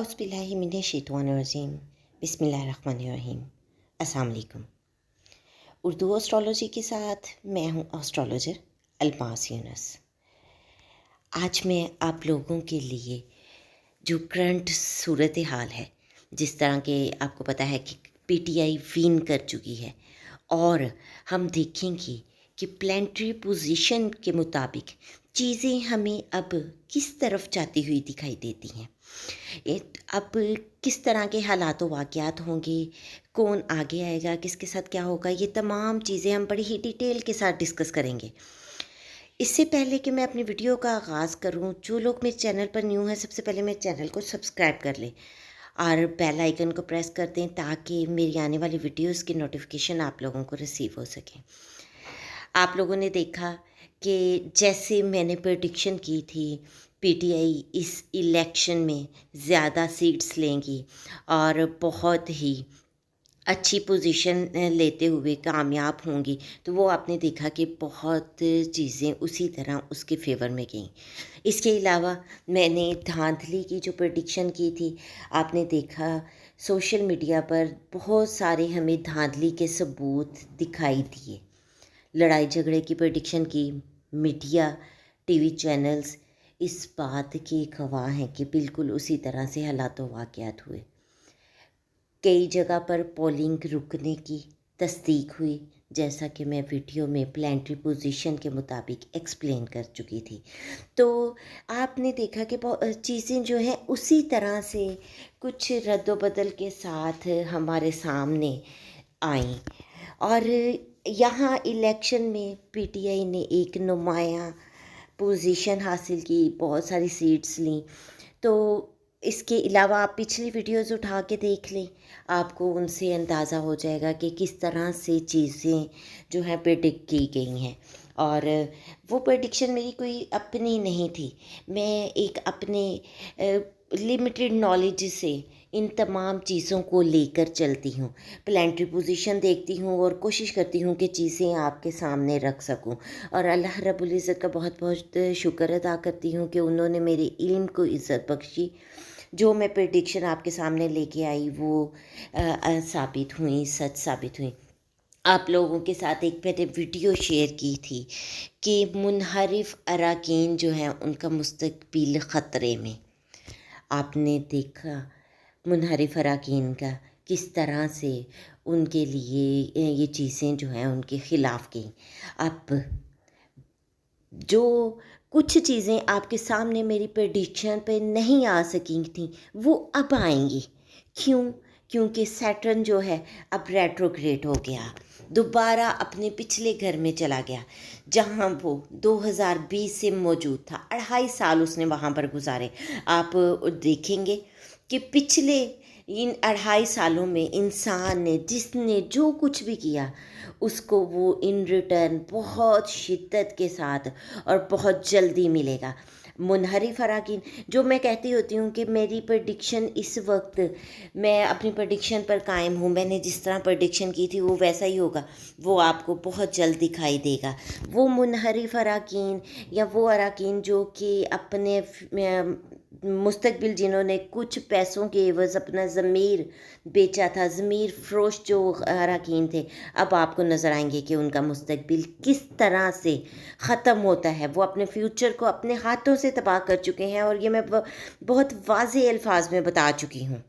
औज़ुबिल्लाहिमिनश्शैतानिर्रजीम बिस्मिल्लाहिर्रहमानिर्रहीम। अस्सलाम वालेकुम। उर्दू एस्ट्रोलॉजी के साथ मैं हूँ एस्ट्रोलॉजर अल्मास यूनुस। आज मैं आप लोगों के लिए जो करंट सूरत हाल है, जिस तरह के आपको पता है कि पीटीआई विन कर चुकी है और हम देखेंगे कि प्लानिटरी पोजीशन के मुताबिक चीज़ें हमें अब किस तरफ जाती हुई दिखाई देती हैं। अब किस तरह के हालात वाक़यात होंगे, कौन आगे आएगा, किसके साथ क्या होगा, ये तमाम चीज़ें हम बड़ी ही डिटेल के साथ डिस्कस करेंगे। इससे पहले कि मैं अपनी वीडियो का आगाज़ करूं, जो लोग मेरे चैनल पर न्यू हैं सबसे पहले मेरे चैनल को सब्सक्राइब कर लें और बेल आइकन को प्रेस कर दें ताकि मेरी आने वाली वीडियोस की नोटिफिकेशन आप लोगों को रिसीव हो सके। आप लोगों ने देखा कि जैसे मैंने प्रेडिक्शन की थी पीटीआई इस इलेक्शन में ज़्यादा सीट्स लेंगी और बहुत ही अच्छी पोजीशन लेते हुए कामयाब होंगी, तो वो आपने देखा कि बहुत चीज़ें उसी तरह उसके फेवर में गईं। इसके अलावा मैंने धांधली की जो प्रेडिक्शन की थी, आपने देखा सोशल मीडिया पर बहुत सारे हमें धांधली के सबूत दिखाई दिए। लड़ाई झगड़े की प्रेडिक्शन की, मीडिया टीवी चैनल्स इस बात के गवाह हैं कि बिल्कुल उसी तरह से हालात वाक़यात हुए। कई जगह पर पोलिंग रुकने की तस्दीक हुई, जैसा कि मैं वीडियो में प्लानिटरी पोजीशन के मुताबिक एक्सप्लेन कर चुकी थी। तो आपने देखा कि चीज़ें जो हैं उसी तरह से कुछ रद्द-बदल के साथ हमारे सामने आईं और यहाँ इलेक्शन में पीटीआई ने एक नुमायाँ पोजीशन हासिल की, बहुत सारी सीट्स लीं। तो इसके अलावा आप पिछली वीडियोस उठा के देख लें, आपको उनसे अंदाज़ा हो जाएगा कि किस तरह से चीज़ें जो हैं प्रेडिक्ट की गई हैं। और वो प्रेडिक्शन मेरी कोई अपनी नहीं थी, मैं एक अपने लिमिटेड नॉलेज से इन तमाम चीज़ों को लेकर चलती हूँ। प्लानिटरी पोजीशन देखती हूँ और कोशिश करती हूँ कि चीज़ें आपके सामने रख सकूँ और अल्लाह रब्बुल इज़्ज़त का बहुत बहुत शुक्र अदा करती हूँ कि उन्होंने मेरे इल्म को इज़्ज़त बख्शी। जो मैं प्रेडिक्शन आपके सामने लेके आई वो साबित हुई, सच साबित हुई। आप लोगों के साथ एक मैंने वीडियो शेयर की थी कि मुनहरिफ अराकीन जो हैं उनका मुस्तकबिल ख़तरे में। आपने देखा मुनहरिफ अराकीन का किस तरह से उनके लिए ये चीज़ें जो हैं उनके ख़िलाफ़ गई। अब जो कुछ चीज़ें आपके सामने मेरी प्रेडिक्शन पे नहीं आ सकी थी वो अब आएंगी। क्यों? क्योंकि सैटर्न जो है अब रेट्रोग्रेड हो गया, दोबारा अपने पिछले घर में चला गया जहाँ वो 2020 से मौजूद था। 2.5 साल उसने वहाँ पर गुजारे। आप देखेंगे कि पिछले इन 2.5 सालों में इंसान ने जिसने जो कुछ भी किया उसको वो इन रिटर्न बहुत शिद्दत के साथ और बहुत जल्दी मिलेगा। मुनहरिफ अराकीन जो मैं कहती होती हूँ कि मेरी प्रेडिक्शन इस वक्त, मैं अपनी प्रेडिक्शन पर कायम हूँ, मैंने जिस तरह प्रेडिक्शन की थी वो वैसा ही होगा, वो आपको बहुत जल्द दिखाई देगा। वो मुनहरिफ अराकीन या वो अराकीन जो कि अपने मुस्तकबिल जिन्होंने कुछ पैसों के एवज़ अपना ज़मीर बेचा था, ज़मीर फ़रोश जो अराकीन थे, अब आपको नज़र आएंगे कि उनका मुस्तकबिल किस तरह से ख़त्म होता है। वो अपने फ्यूचर को अपने हाथों से तबाह कर चुके हैं और ये मैं बहुत वाज़ेह अल्फाज में बता चुकी हूँ।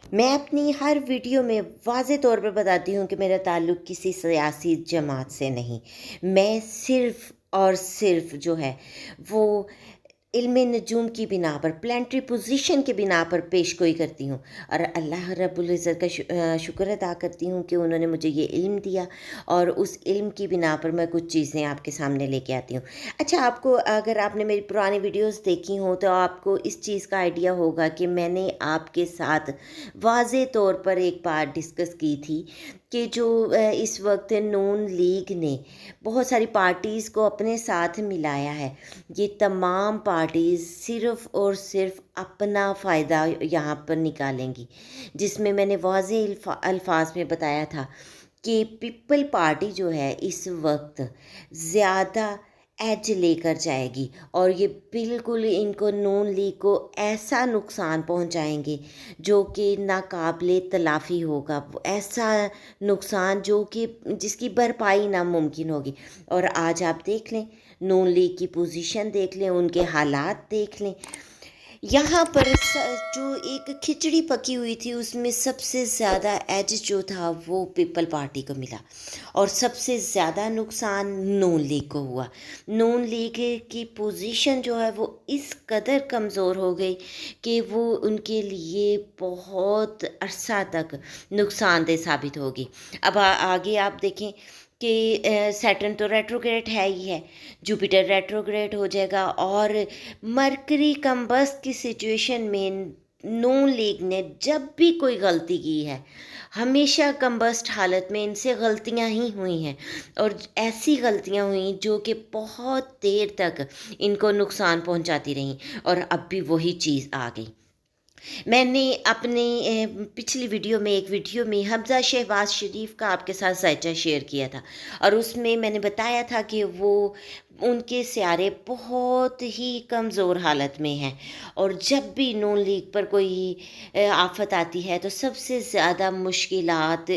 मैं अपनी हर वीडियो में वाज़ेह तौर पर बताती हूँ कि मेरा ताल्लुक़ किसी सियासी जमात से नहीं, मैं सिर्फ़ और सिर्फ़ जो है वो इल्म नजूम की बिना पर, प्लानिटरी पोजीशन के बिना पर पेशगोई करती हूँ और अल्लाह रब्बुल इज़्ज़त का शुक्र अदा करती हूँ कि उन्होंने मुझे ये इल्म दिया और उस इल्म की बिना पर मैं कुछ चीज़ें आपके सामने लेके आती हूँ। अच्छा, आपको अगर आपने मेरी पुरानी वीडियोस देखी हों तो आपको इस चीज़ का आइडिया होगा कि मैंने आपके साथ वाज़े तौर पर एक बात डिस्कस की थी कि जो इस वक्त नून लीग ने बहुत सारी पार्टीज़ को अपने साथ मिलाया है, ये तमाम पार्टीज़ सिर्फ़ और सिर्फ अपना फ़ायदा यहाँ पर निकालेंगी। जिसमें मैंने वाज़ेह अल्फाज में बताया था कि पीपल पार्टी जो है इस वक्त ज़्यादा एज लेकर जाएगी और ये बिल्कुल इनको नून लीग को ऐसा नुकसान पहुंचाएंगे जो कि नाकाबिले तलाफ़ी होगा, ऐसा नुकसान जो कि जिसकी भरपाई नामुमकिन होगी। और आज आप देख लें, नून लीग की पोजीशन देख लें, उनके हालात देख लें। यहाँ पर जो एक खिचड़ी पकी हुई थी उसमें सबसे ज़्यादा एज जो था वो पीपल पार्टी को मिला और सबसे ज़्यादा नुकसान नून लीग को हुआ। नून लीग की पोजीशन जो है वो इस कदर कमज़ोर हो गई कि वो उनके लिए बहुत अरसा तक नुकसानदेह साबित होगी। अब आगे आप देखें कि सैटर्न तो रेट्रोग्रेड है ही है, जुपिटर रेट्रोग्रेड हो जाएगा और मरकरी कम्बस्ट की सिचुएशन में नून लीग ने जब भी कोई गलती की है, हमेशा कम्बस्ट हालत में इनसे गलतियां ही हुई हैं और ऐसी गलतियां हुई जो कि बहुत देर तक इनको नुकसान पहुंचाती रहीं और अब भी वही चीज़ आ गई। मैंने अपने पिछली एक वीडियो में हमज़ा शहबाज शरीफ का आपके साथ जायचा शेयर किया था और उसमें मैंने बताया था कि वो उनके सियारे बहुत ही कमज़ोर हालत में हैं और जब भी नून लीग पर कोई आफत आती है तो सबसे ज़्यादा मुश्किलात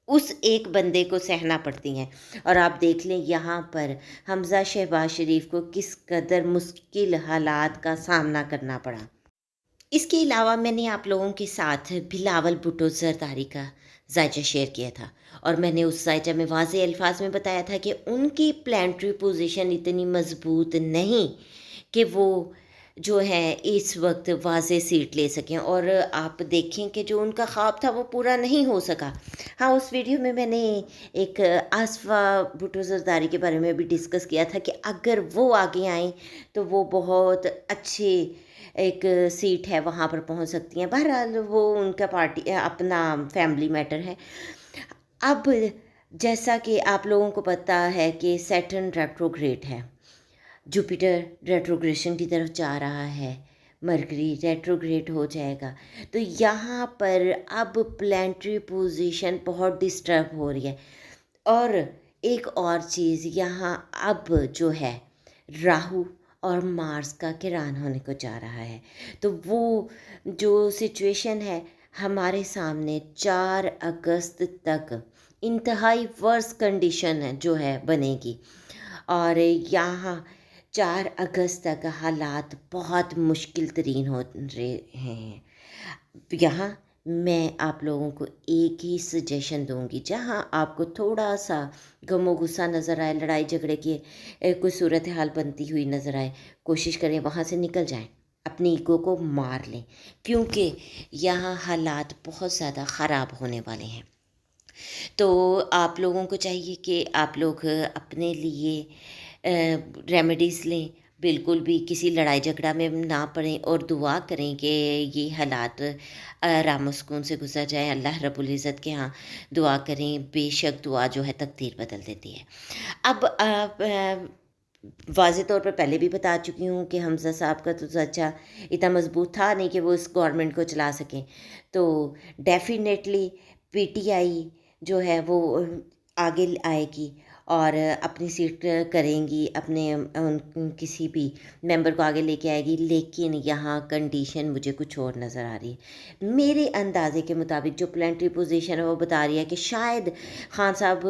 उस एक बंदे को सहना पड़ती हैं। और आप देख लें यहाँ पर हमज़ा शहबाज शरीफ को किस कदर मुश्किल हालात का सामना करना पड़ा। इसके अलावा मैंने आप लोगों के साथ बिलावल भुट्टो ज़रदारी का जायचा शेयर किया था और मैंने उस जायचा में वाज़ेह अल्फाज में बताया था कि उनकी प्लानिटरी पोजीशन इतनी मज़बूत नहीं कि वो जो है इस वक्त वाज़ेह सीट ले सकें और आप देखें कि जो उनका ख्वाब था वो पूरा नहीं हो सका। हाँ, उस वीडियो में मैंने एक आसफ़ा भुट्टो ज़रदारी के बारे में भी डिस्कस किया था कि अगर वो आगे आएँ तो वो बहुत अच्छे एक सीट है वहाँ पर पहुँच सकती हैं। बहरहाल वो उनका पार्टी अपना फैमिली मैटर है। अब जैसा कि आप लोगों को पता है कि सैटर्न रेट्रोग्रेड है, जुपिटर रेट्रोग्रेशन की तरफ जा रहा है, मरकरी रेट्रोग्रेड हो जाएगा, तो यहाँ पर अब प्लानिटरी पोजीशन बहुत डिस्टर्ब हो रही है। और एक और चीज़ यहाँ अब जो है राहु और मार्स का किरान होने को जा रहा है, तो वो जो सिचुएशन है हमारे सामने 4 अगस्त तक इंतहाई वर्स्ट कंडीशन है जो है बनेगी और यहाँ 4 अगस्त तक हालात बहुत मुश्किल तरीन हो रहे हैं। यहाँ मैं आप लोगों को एक ही सजेशन दूंगी, जहाँ आपको थोड़ा सा गमो गुस्सा नज़र आए, लड़ाई झगड़े की कोई सूरत हाल बनती हुई नज़र आए, कोशिश करें वहाँ से निकल जाएं, अपनी ईगो को मार लें, क्योंकि यहाँ हालात बहुत ज़्यादा ख़राब होने वाले हैं। तो आप लोगों को चाहिए कि आप लोग अपने लिए रेमेडीज़ लें, बिल्कुल भी किसी लड़ाई झगड़ा में ना पड़ें और दुआ करें कि ये हालात आराम सुकून से गुजर जाए। अल्लाह रब्बुल इज़्ज़त के यहाँ दुआ करें, बेशक दुआ जो है तकदीर बदल देती है। अब वाज़ेह तौर पर पहले भी बता चुकी हूँ कि हमज़ा साहब का तो ज़ायचा इतना मज़बूत था नहीं कि वो इस गवर्नमेंट को चला सकें, तो डेफ़िनेटली पीटीआई जो है वो आगे आएगी और अपनी सीट करेंगी, अपने किसी भी मेंबर को आगे लेके आएगी। लेकिन यहाँ कंडीशन मुझे कुछ और नज़र आ रही है। मेरे अंदाज़े के मुताबिक जो प्लानिटरी पोजीशन है वो बता रही है कि शायद खान साहब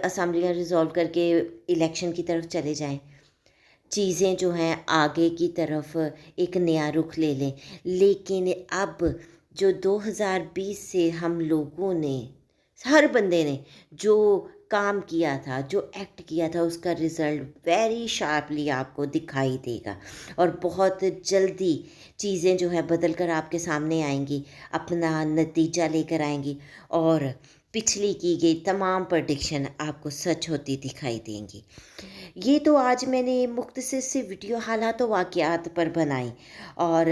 असम्बलियाँ रिज़ॉल्व करके इलेक्शन की तरफ चले जाएं, चीज़ें जो हैं आगे की तरफ एक नया रुख ले लें। लेकिन अब जो 2020 से हम लोगों ने, हर बंदे ने जो काम किया था, जो एक्ट किया था, उसका रिज़ल्ट वेरी शार्पली आपको दिखाई देगा और बहुत जल्दी चीज़ें जो है बदल कर आपके सामने आएंगी, अपना नतीजा लेकर आएंगी और पिछली की गई तमाम प्रेडिक्शन आपको सच होती दिखाई देंगी। ये तो आज मैंने मुख्तसर से वीडियो हालात व वाक़यात पर बनाई और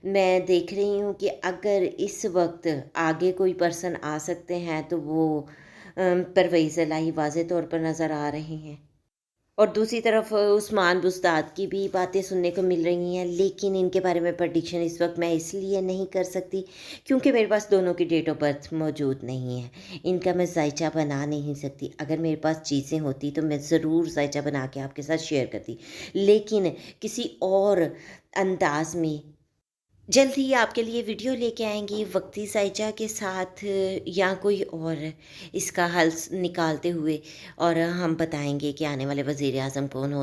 मैं देख रही हूँ कि अगर इस वक्त आगे कोई पर्सन आ सकते हैं तो वो परवेज़ इलाही वाज़ेह तौर पर नज़र आ रहे हैं और दूसरी तरफ उस्मान बुस्ताद की भी बातें सुनने को मिल रही हैं, लेकिन इनके बारे में प्रेडिक्शन इस वक्त मैं इसलिए नहीं कर सकती क्योंकि मेरे पास दोनों की डेट ऑफ बर्थ मौजूद नहीं है। इनका मैं जायचा बना नहीं सकती। अगर मेरे पास चीज़ें होती तो मैं ज़रूर जायचा बना के आपके साथ शेयर करती, लेकिन किसी और अंदाज में जल्द ही आपके लिए वीडियो लेके आएंगी वक्ती जायचा के साथ, या कोई और इसका हल निकालते हुए, और हम बताएंगे कि आने वाले वज़ीर आज़म कौन हो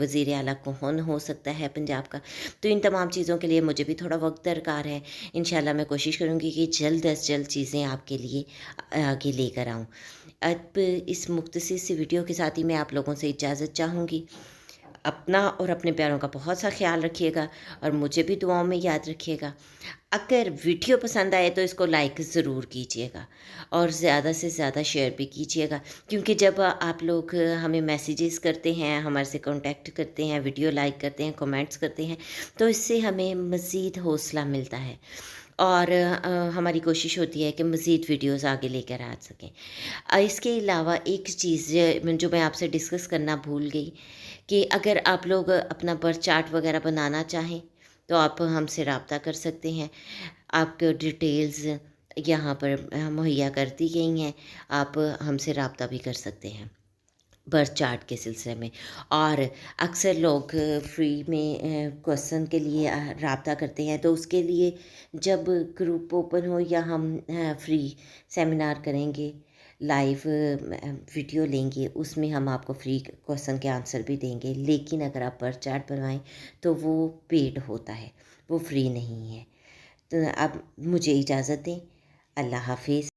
वज़ीर आला कौन हो सकता है पंजाब का। तो इन तमाम चीज़ों के लिए मुझे भी थोड़ा वक्त दरकार है। इंशाल्लाह मैं कोशिश करूँगी कि जल्द अज़ जल्द चीज़ें आपके लिए आगे लेकर आऊँ। अब इस मुख्तसर सी वीडियो के साथ ही मैं आप लोगों से इजाज़त चाहूँगी। अपना और अपने प्यारों का बहुत सा ख्याल रखिएगा और मुझे भी दुआओं में याद रखिएगा। अगर वीडियो पसंद आए तो इसको लाइक ज़रूर कीजिएगा और ज़्यादा से ज़्यादा शेयर भी कीजिएगा, क्योंकि जब आप लोग हमें मैसेजेस करते हैं, हमारे से कांटेक्ट करते हैं, वीडियो लाइक करते हैं, कमेंट्स करते हैं, तो इससे हमें मज़ीद हौसला मिलता है और हमारी कोशिश होती है कि मज़ीद वीडियोस आगे लेकर आ सकें। इसके अलावा एक चीज़ जो मैं आपसे डिस्कस करना भूल गई कि अगर आप लोग अपना बर्थ चार्ट वगैरह बनाना चाहें तो आप हमसे रब्ता कर सकते हैं। आपको डिटेल्स यहाँ पर मुहैया कर दी गई हैं, आप हमसे रब्ता भी कर सकते हैं बर्थ चार्ट के सिलसिले में। और अक्सर लोग फ्री में क्वेश्चन के लिए रब्ता करते हैं, तो उसके लिए जब ग्रुप ओपन हो या हम फ्री सेमिनार करेंगे, लाइव वीडियो लेंगे, उसमें हम आपको फ्री क्वेश्चन के आंसर भी देंगे। लेकिन अगर आप बर्थ चार्ट बनवाएं तो वो पेड होता है, वो फ्री नहीं है। तो अब मुझे इजाज़त दें। अल्लाह हाफिज़।